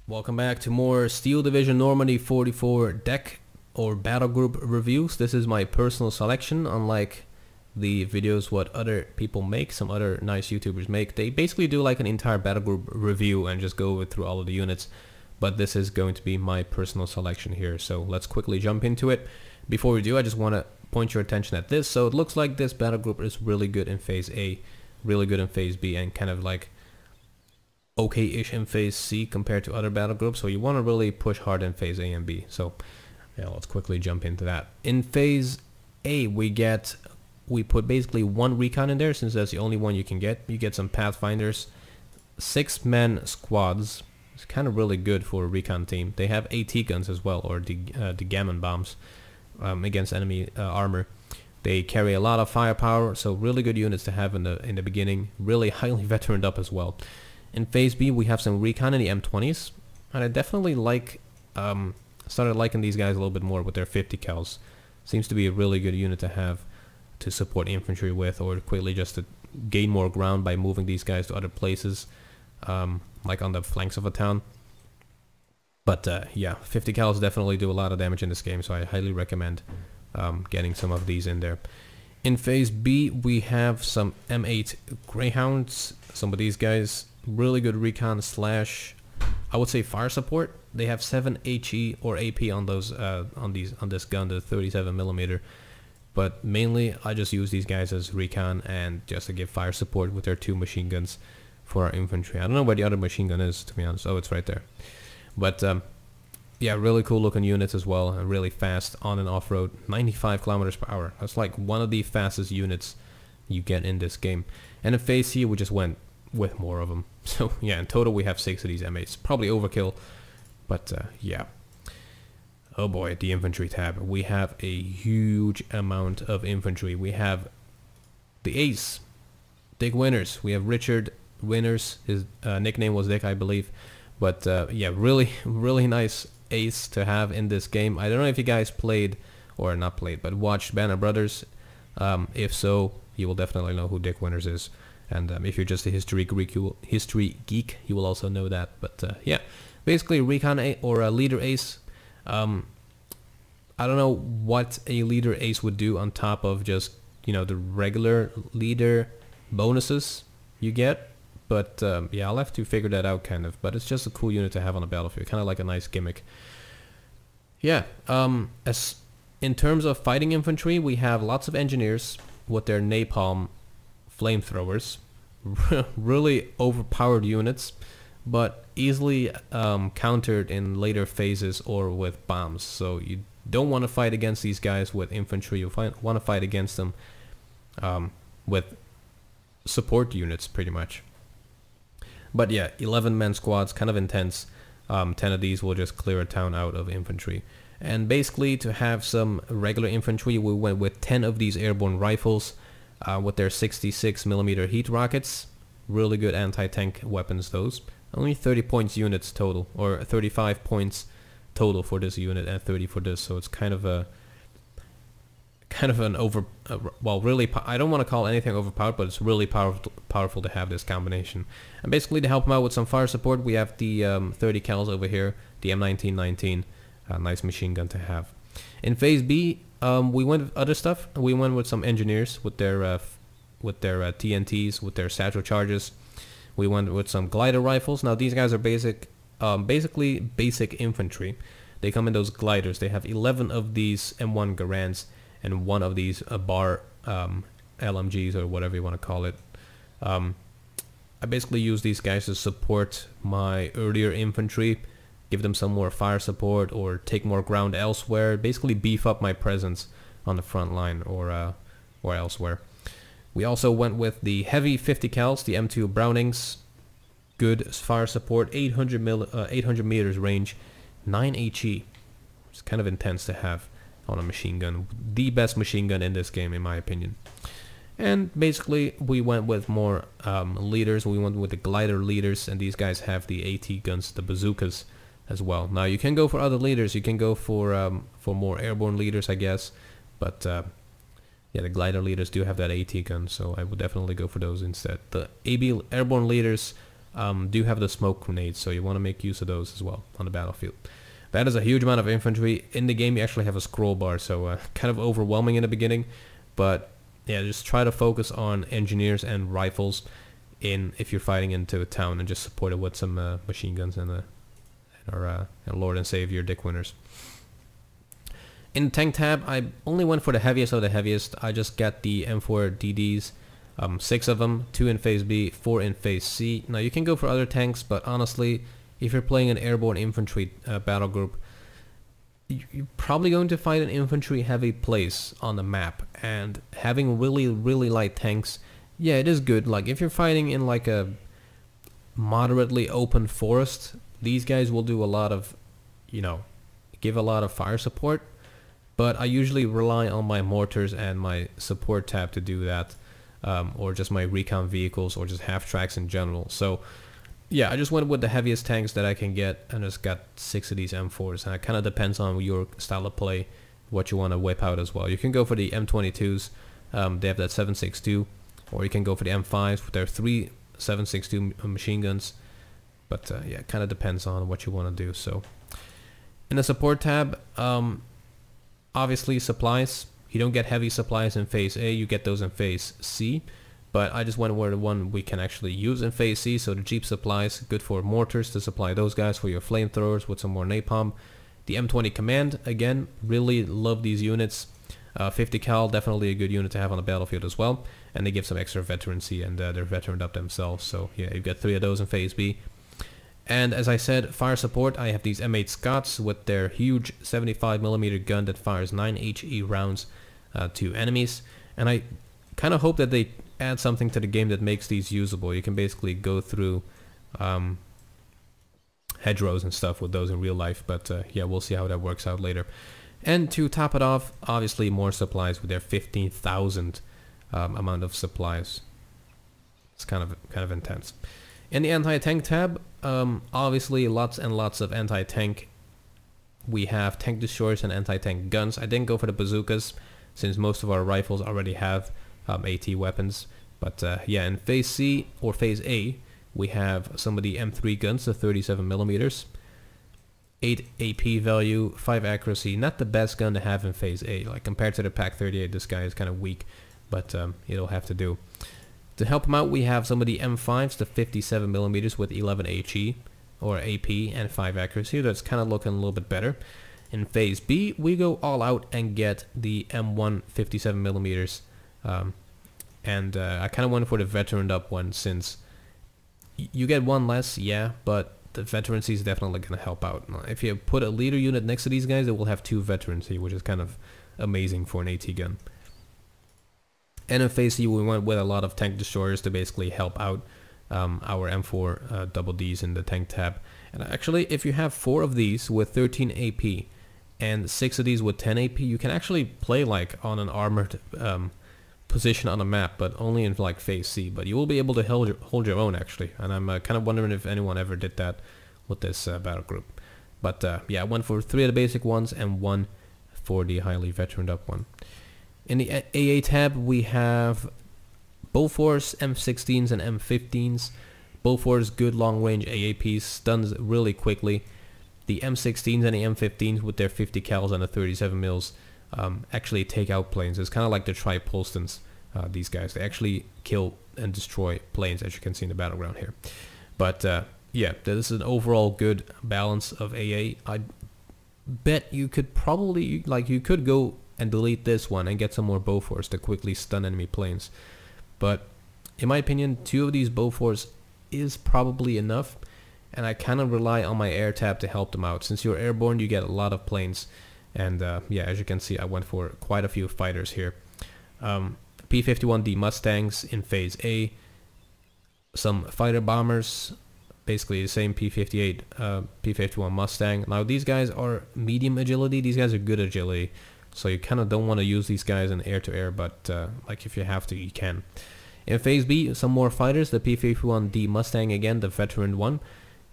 Welcome back to more Steel Division Normandy 44 deck or battle group reviews. This is my personal selection, unlike the videos what other people make, some other nice YouTubers make. They basically do like an entire battle group review and just go through all of the units, but this is going to be my personal selection here. So let's quickly jump into it. Before we do, I just want to point your attention at this. So it looks like this battle group is really good in phase A, really good in phase B, and kind of like okay-ish in phase C compared to other battle groups. So you want to really push hard in phase A and B. So yeah, let's quickly jump into that. In phase A, we put basically one recon in there, since that's the only one you can get. You get some pathfinders, 6-man squads. It's kind of really good for a recon team. They have AT guns as well, or the gammon bombs against enemy armor. They carry a lot of firepower, so really good units to have in the beginning. Really highly veteraned up as well. In phase B, we have some recon in the M20s, and I definitely started liking these guys a little bit more with their 50 cals. Seems to be a really good unit to have to support infantry with, or quickly just to gain more ground by moving these guys to other places, like on the flanks of a town. But yeah, 50 cals definitely do a lot of damage in this game, so I highly recommend getting some of these in there. In phase B, we have some M8 Greyhounds. Some of these guys, really good recon slash, I would say, fire support. They have 7 HE or AP on those on this gun, the 37mm. But mainly, I just use these guys as recon and just to give fire support with their 2 machine guns for our infantry. I don't know where the other machine gun is, to be honest. Oh, it's right there. But yeah, really cool looking units as well, and really fast on and off road. 95 kilometers per hour. That's like one of the fastest units you get in this game. And in phase C, we just went with more of them. So yeah, in total we have 6 of these M8s. Probably overkill, but yeah. Oh boy, the infantry tab. We have a huge amount of infantry. We have the ace, Dick Winters. We have Richhh Winters. His nickname was Dick, I believe. But yeah, really nice ace to have in this game. I don't know if you guys played, or not played, but watched Banner Brothers. If so, you will definitely know who Dick Winters is. And if you're just a history geek, you will also know that. But yeah, basically recon or a leader ace. I don't know what a leader ace would do on top of just, you know, the regular leader bonuses you get. But yeah, I'll have to figure that out kind of. But it's just a cool unit to have on the battlefield, kind of like a nice gimmick. Yeah, as in terms of fighting infantry, we have lots of engineers with their napalm flamethrowers. Really overpowered units, but easily countered in later phases or with bombs. So you don't want to fight against these guys with infantry. You want to fight against them with support units, pretty much. But yeah, 11-man squads, kind of intense. 10 of these will just clear a town out of infantry. And basically, to have some regular infantry, we went with 10 of these airborne rifles with their 66mm heat rockets. Really good anti-tank weapons, those. Only 30 points units total, or 35 points total for this unit and 30 for this. So it's kind of an well, really, I don't want to call anything overpowered, but it's really powerful to have this combination. And basically, to help them out with some fire support, we have the 30 cals over here, the M1919, a nice machine gun to have. In phase B, we went with other stuff. We went with some engineers with their TNTs, with their satchel charges. We went with some glider rifles. Now these guys are basically basic infantry. They come in those gliders. They have 11 of these M1 Garands and 1 of these bar LMGs, or whatever you want to call it. I basically use these guys to support my earlier infantry, give them some more fire support, or take more ground elsewhere. Basically beef up my presence on the front line or elsewhere. We also went with the heavy 50 cals, the M2 Brownings. Good fire support, 800 meters range, 9 HE. It's kind of intense to have on a machine gun. The best machine gun in this game, in my opinion. And basically, we went with more leaders. We went with the glider leaders, and these guys have the AT guns, the bazookas, as well. Now, you can go for other leaders. You can go for more airborne leaders, I guess. But yeah, the glider leaders do have that AT gun, so I would definitely go for those instead. The AB airborne leaders do have the smoke grenades, so you want to make use of those as well on the battlefield. That is a huge amount of infantry. In the game you actually have a scroll bar, so kind of overwhelming in the beginning, but yeah, just try to focus on engineers and rifles if you're fighting into a town, and just support it with some machine guns and our Lord and Savior Dick Winners. In the tank tab, I only went for the heaviest of the heaviest. I just got the M4 DDs, 6 of them, 2 in phase B, 4 in phase C. Now you can go for other tanks, but honestly, if you're playing an airborne infantry battle group, you're probably going to fight an infantry heavy place on the map, and having really light tanks, yeah, it is good. Like if you're fighting in like a moderately open forest, these guys will do a lot of, you know, give a lot of fire support, but I usually rely on my mortars and my support tab to do that, or just my recon vehicles, or just half tracks in general. So yeah, I just went with the heaviest tanks that I can get, and just got 6 of these M4s, and it kind of depends on your style of play, what you want to whip out as well. You can go for the M22s, they have that 7.62, or you can go for the M5s with their 3 7.62 machine guns, but yeah, it kind of depends on what you want to do. So in the support tab, obviously supplies, you don't get heavy supplies in phase A, you get those in phase C, but I just went where the one we can actually use in phase C. So the Jeep supplies, good for mortars to supply those guys, for your flamethrowers with some more napalm. The M20 Command, again, really love these units. 50 cal, definitely a good unit to have on the battlefield as well, and they give some extra veterancy, and they're veteraned up themselves. So yeah, you've got 3 of those in phase B. And as I said, fire support, I have these M8 Scots with their huge 75mm gun that fires 9 HE rounds to enemies, and I kind of hope that they add something to the game that makes these usable. You can basically go through hedgerows and stuff with those in real life, but yeah, we'll see how that works out later. And to top it off, obviously more supplies with their 15,000 amount of supplies. It's kind of intense. In the anti-tank tab, obviously lots and lots of anti-tank. We have tank destroyers and anti-tank guns. I didn't go for the bazookas since most of our rifles already have AT weapons. But yeah, in phase C or phase A, we have some of the M3 guns, the 37mm. 8 AP value, 5 accuracy. Not the best gun to have in phase A. Like compared to the Pak-38, this guy is kind of weak, but it'll have to do. To help him out, we have some of the M5s, the 57mm with 11 HE or AP and 5 accuracy. That's kind of looking a little bit better. In phase B, we go all out and get the M1 57mm. And I kind of went for the veteraned up one, since you get one less, yeah, but the veterancy is definitely going to help out. If you put a leader unit next to these guys, it will have 2 veterancy, which is kind of amazing for an AT gun. And in phase C, we went with a lot of tank destroyers to basically help out our M4 double Ds in the tank tab. And actually, if you have 4 of these with 13 AP and 6 of these with 10 AP, you can actually play like on an armored position on a map, but only in like phase C. But you will be able to hold your own actually, and I'm kind of wondering if anyone ever did that with this battle group. But yeah, I went for 3 of the basic ones and 1 for the highly veteraned up one. In the AA tab, we have Bofors, M16s and M15s. Bofors, good long range AAPs, stuns really quickly. The M16s and the M15s with their 50 cals and the 37 mils actually take out planes. It's kind of like the Tri-Polstons, these guys. They actually kill and destroy planes, as you can see in the battleground here. But yeah, this is an overall good balance of AA. I bet you could probably, like, you could go and delete this one and get some more Bofors to quickly stun enemy planes. But in my opinion, 2 of these Bofors is probably enough, and I kind of rely on my air tab to help them out. Since you're airborne, you get a lot of planes, and yeah, as you can see, I went for quite a few fighters here. P-51D Mustangs in phase A, some fighter bombers, basically the same P-58, P-51 Mustang. Now these guys are medium agility, these guys are good agility, so you kind of don't want to use these guys in air-to-air, but like if you have to, you can. In phase B, some more fighters, the P-51D Mustang again, the veteran one,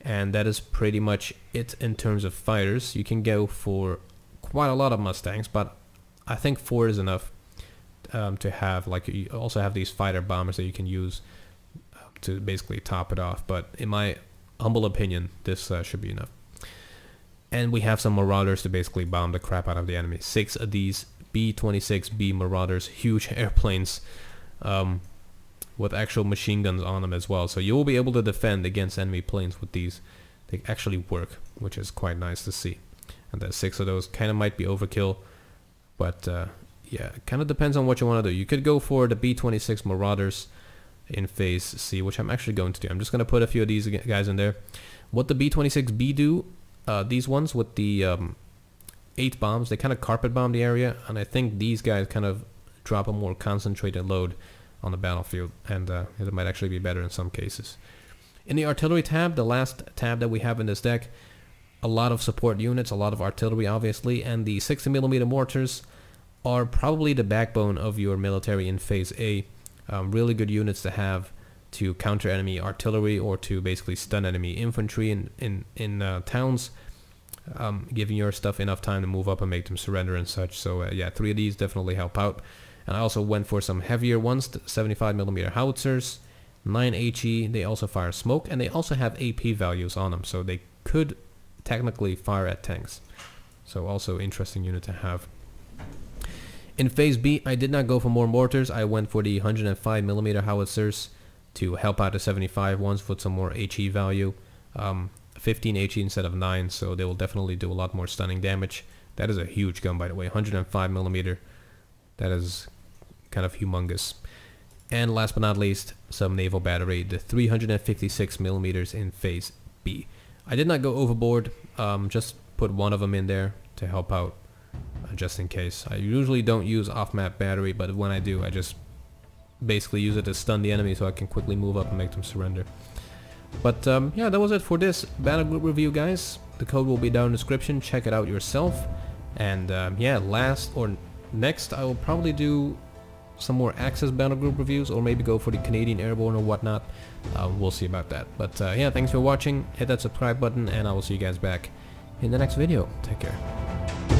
and that is pretty much it in terms of fighters. You can go for quite a lot of Mustangs, but I think 4 is enough to have. Like, you also have these fighter bombers that you can use to basically top it off. But in my humble opinion, this should be enough. And we have some Marauders to basically bomb the crap out of the enemy. 6 of these B-26B Marauders, huge airplanes with actual machine guns on them as well. So you will be able to defend against enemy planes with these. They actually work, which is quite nice to see. And the 6 of those kind of might be overkill, but yeah, it kind of depends on what you want to do. You could go for the B-26 Marauders in phase C, which I'm actually going to do. I'm just going to put a few of these guys in there. What the B-26B do, these ones with the 8 bombs, they kind of carpet bomb the area, and I think these guys kind of drop a more concentrated load on the battlefield, and it might actually be better in some cases. In the artillery tab, the last tab that we have in this deck, a lot of support units, a lot of artillery obviously, and the 60mm mortars are probably the backbone of your military in phase A. Really good units to have to counter enemy artillery or to basically stun enemy infantry in towns, giving your stuff enough time to move up and make them surrender and such. So yeah, 3 of these definitely help out. And I also went for some heavier ones, 75mm howitzers, 9 HE. They also fire smoke, and they also have AP values on them, so they could technically fire at tanks. So also interesting unit to have. In phase B, I did not go for more mortars. I went for the 105mm howitzers to help out the 75 ones with some more HE value. 15 HE instead of 9, so they will definitely do a lot more stunning damage. That is a huge gun, by the way, 105mm. That is kind of humongous. And last but not least, some Naval Battery, the 356mm in phase B. I did not go overboard, just put one of them in there to help out, just in case. I usually don't use off-map battery, but when I do, I just basically use it to stun the enemy so I can quickly move up and make them surrender. But yeah, that was it for this Battlegroup review, guys. The code will be down in the description, check it out yourself. And yeah, next I will probably do some more Axis Battlegroup reviews, or maybe go for the Canadian Airborne or whatnot. We'll see about that. But yeah, thanks for watching, hit that subscribe button, and I will see you guys back in the next video. Take care.